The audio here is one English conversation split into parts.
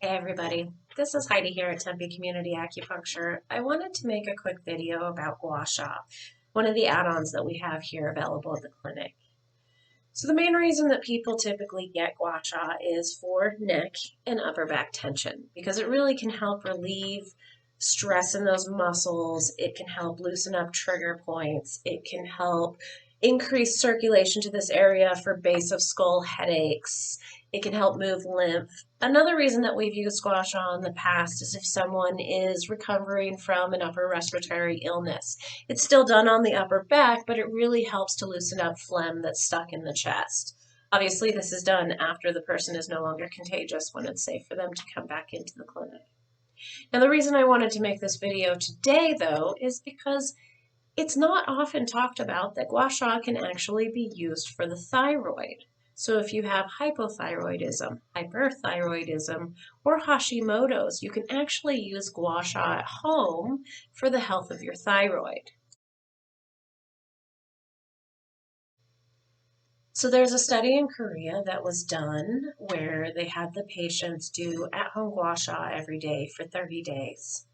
Hey everybody, this is Heidi here at Tempe Community Acupuncture. I wanted to make a quick video about gua sha, one of the add-ons that we have here available at the clinic. So the main reason that people typically get gua sha is for neck and upper back tension because it really can help relieve stress in those muscles. It can help loosen up trigger points. It can help increase circulation to this area for base of skull headaches. It can help move lymph. Another reason that we've used gua sha in the past is if someone is recovering from an upper respiratory illness. It's still done on the upper back, but it really helps to loosen up phlegm that's stuck in the chest. Obviously, this is done after the person is no longer contagious when it's safe for them to come back into the clinic. Now, the reason I wanted to make this video today, though, is because it's not often talked about that gua sha can actually be used for the thyroid. So if you have hypothyroidism, hyperthyroidism, or Hashimoto's, you can actually use gua sha at home for the health of your thyroid. So there's a study in Korea that was done where they had the patients do at-home gua sha every day for 30 days.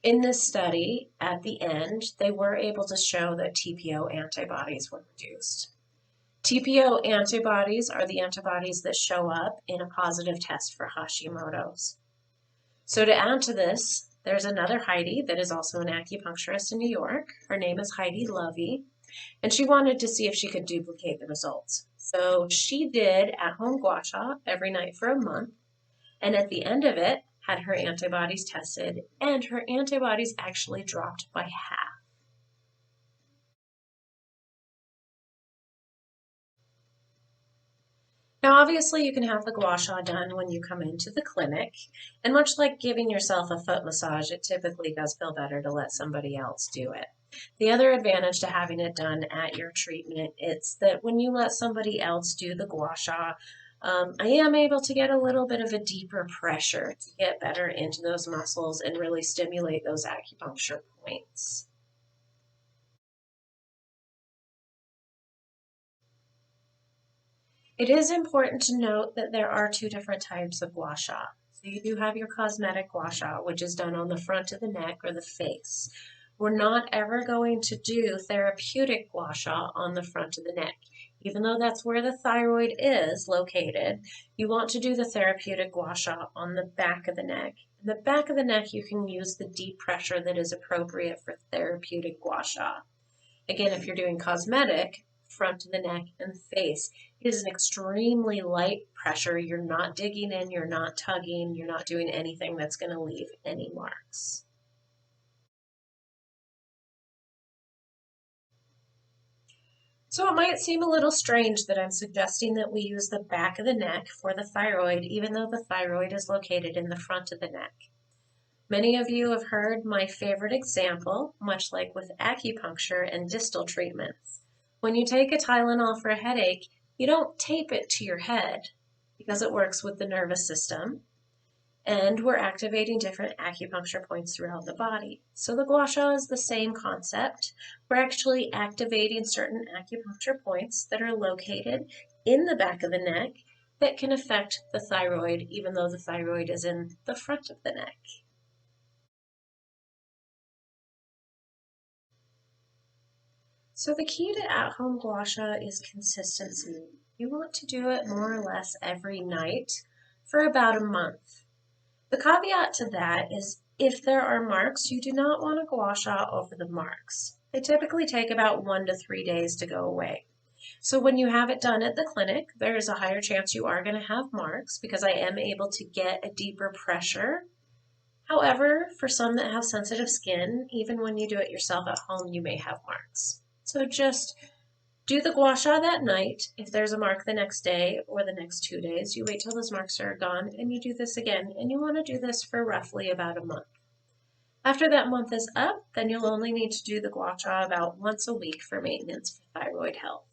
In this study, at the end, they were able to show that TPO antibodies were reduced. TPO antibodies are the antibodies that show up in a positive test for Hashimoto's. So to add to this, there's another Heidi that is also an acupuncturist in New York. Her name is Heidi Lovey, and she wanted to see if she could duplicate the results. So she did at-home gua sha every night for a month, and at the end of it, had her antibodies tested, and her antibodies actually dropped by half. Now, obviously, you can have the gua sha done when you come into the clinic, and much like giving yourself a foot massage, it typically does feel better to let somebody else do it. The other advantage to having it done at your treatment is that when you let somebody else do the gua sha, I am able to get a little bit of a deeper pressure to get better into those muscles and really stimulate those acupuncture points. It is important to note that there are two different types of gua sha. So you do have your cosmetic gua sha, which is done on the front of the neck or the face. We're not ever going to do therapeutic gua sha on the front of the neck. Even though that's where the thyroid is located, you want to do the therapeutic gua sha on the back of the neck. In the back of the neck, you can use the deep pressure that is appropriate for therapeutic gua sha. Again, if you're doing cosmetic, front of the neck and face, it is an extremely light pressure. You're not digging in, you're not tugging, you're not doing anything that's going to leave any marks. So it might seem a little strange that I'm suggesting that we use the back of the neck for the thyroid, even though the thyroid is located in the front of the neck. Many of you have heard my favorite example, much like with acupuncture and distal treatments. When you take a Tylenol for a headache, you don't tape it to your head because it works with the nervous system, and we're activating different acupuncture points throughout the body. So the gua sha is the same concept. We're actually activating certain acupuncture points that are located in the back of the neck that can affect the thyroid, even though the thyroid is in the front of the neck. So the key to at-home gua sha is consistency. You want to do it more or less every night for about a month. The caveat to that is if there are marks, you do not want to gua sha over the marks. They typically take about 1 to 3 days to go away. So when you have it done at the clinic, there is a higher chance you are going to have marks because I am able to get a deeper pressure. However, for some that have sensitive skin, even when you do it yourself at home, you may have marks. So just do the gua sha that night. If there's a mark the next day or the next 2 days, you wait till those marks are gone and you do this again. And you want to do this for roughly about a month. After that month is up, then you'll only need to do the gua sha about once a week for maintenance for thyroid health.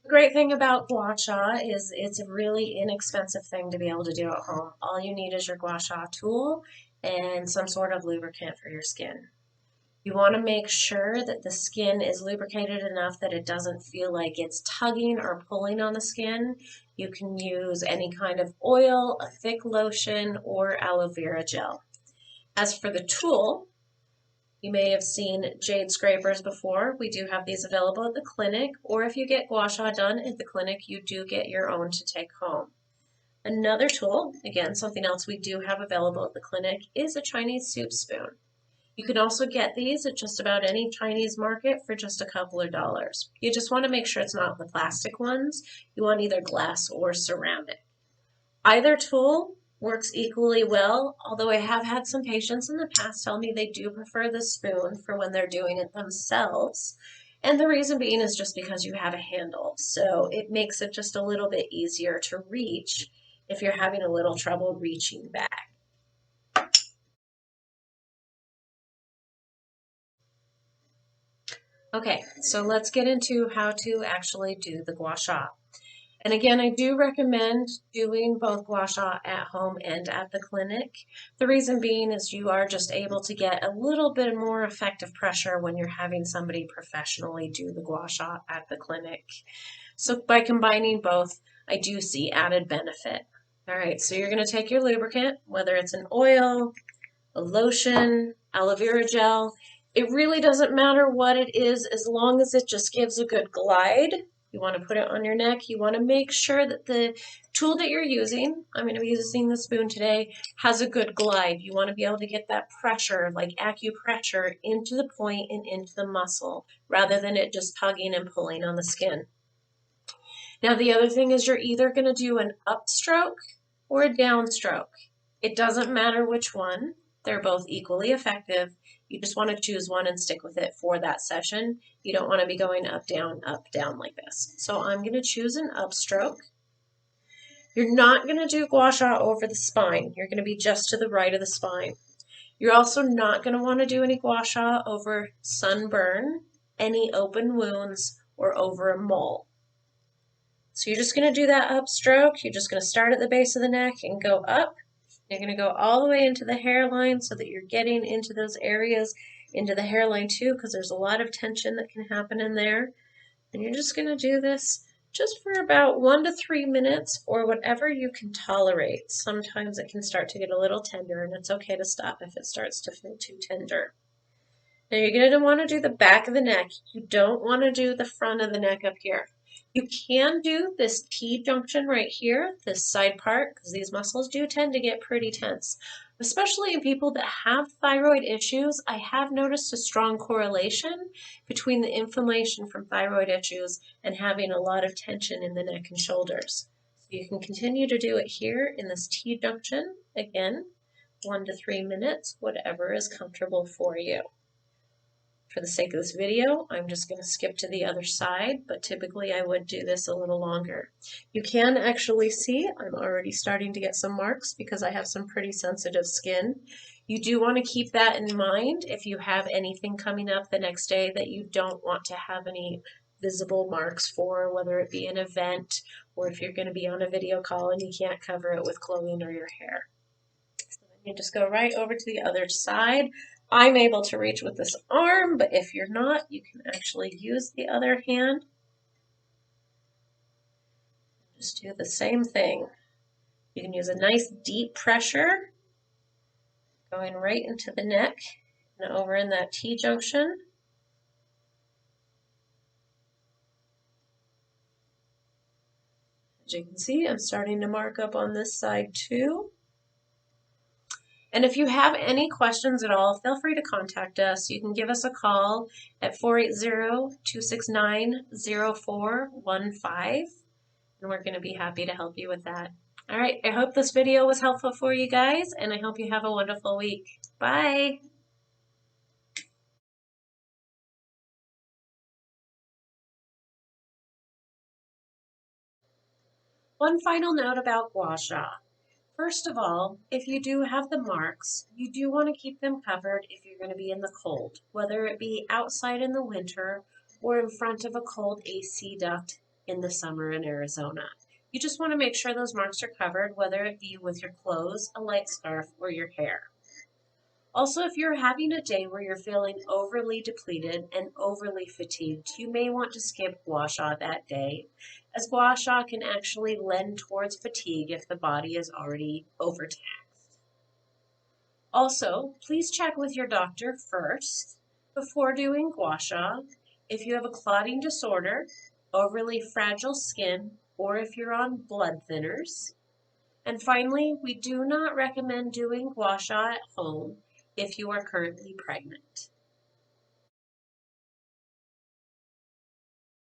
The great thing about gua sha is it's a really inexpensive thing to be able to do at home. All you need is your gua sha tool and some sort of lubricant for your skin. You want to make sure that the skin is lubricated enough that it doesn't feel like it's tugging or pulling on the skin. You can use any kind of oil, a thick lotion, or aloe vera gel. As for the tool, you may have seen jade scrapers before. We do have these available at the clinic, or if you get gua sha done at the clinic, you do get your own to take home. Another tool, again, something else we do have available at the clinic, is a Chinese soup spoon. You can also get these at just about any Chinese market for just a couple of dollars. You just want to make sure it's not the plastic ones. You want either glass or ceramic. Either tool works equally well, although I have had some patients in the past tell me they do prefer the spoon for when they're doing it themselves. And the reason being is just because you have a handle, so it makes it just a little bit easier to reach if you're having a little trouble reaching back. Okay, so let's get into how to actually do the gua sha. And again, I do recommend doing both gua sha at home and at the clinic. The reason being is you are just able to get a little bit more effective pressure when you're having somebody professionally do the gua sha at the clinic. So by combining both, I do see added benefit. All right, so you're going to take your lubricant, whether it's an oil, a lotion, aloe vera gel. It really doesn't matter what it is as long as it just gives a good glide. You want to put it on your neck. You want to make sure that the tool that you're using, I'm going to be using the spoon today, has a good glide. You want to be able to get that pressure, like acupressure, into the point and into the muscle rather than it just tugging and pulling on the skin. Now the other thing is you're either going to do an upstroke or a downstroke. It doesn't matter which one. They're both equally effective. You just want to choose one and stick with it for that session. You don't want to be going up, down, like this. So I'm going to choose an upstroke. You're not going to do gua sha over the spine. You're going to be just to the right of the spine. You're also not going to want to do any gua sha over sunburn, any open wounds, or over a mole. So you're just going to do that upstroke. You're just going to start at the base of the neck and go up. You're going to go all the way into the hairline so that you're getting into those areas, into the hairline too, because there's a lot of tension that can happen in there. And you're just going to do this just for about 1 to 3 minutes or whatever you can tolerate. Sometimes it can start to get a little tender, and it's okay to stop if it starts to feel too tender. Now you're going to want to do the back of the neck. You don't want to do the front of the neck up here. You can do this T-junction right here, this side part, because these muscles do tend to get pretty tense. Especially in people that have thyroid issues, I have noticed a strong correlation between the inflammation from thyroid issues and having a lot of tension in the neck and shoulders. So you can continue to do it here in this T-junction, again, 1 to 3 minutes, whatever is comfortable for you. For the sake of this video, I'm just going to skip to the other side, but typically I would do this a little longer. You can actually see I'm already starting to get some marks because I have some pretty sensitive skin. You do want to keep that in mind if you have anything coming up the next day that you don't want to have any visible marks for, whether it be an event or if you're going to be on a video call and you can't cover it with clothing or your hair. So then you just go right over to the other side. I'm able to reach with this arm, but if you're not, you can actually use the other hand. Just do the same thing. You can use a nice deep pressure going right into the neck and over in that T-junction. As you can see, I'm starting to mark up on this side too. And if you have any questions at all, feel free to contact us. You can give us a call at 480-269-0415, and we're going to be happy to help you with that. All right, I hope this video was helpful for you guys, and I hope you have a wonderful week. Bye. One final note about gua sha. First of all, if you do have the marks, you do want to keep them covered if you're going to be in the cold, whether it be outside in the winter or in front of a cold AC duct in the summer in Arizona. You just want to make sure those marks are covered, whether it be with your clothes, a light scarf, or your hair. Also, if you're having a day where you're feeling overly depleted and overly fatigued, you may want to skip gua sha that day, as gua sha can actually lend towards fatigue if the body is already overtaxed. Also, please check with your doctor first before doing gua sha if you have a clotting disorder, overly fragile skin, or if you're on blood thinners. And finally, we do not recommend doing gua sha at home if you are currently pregnant.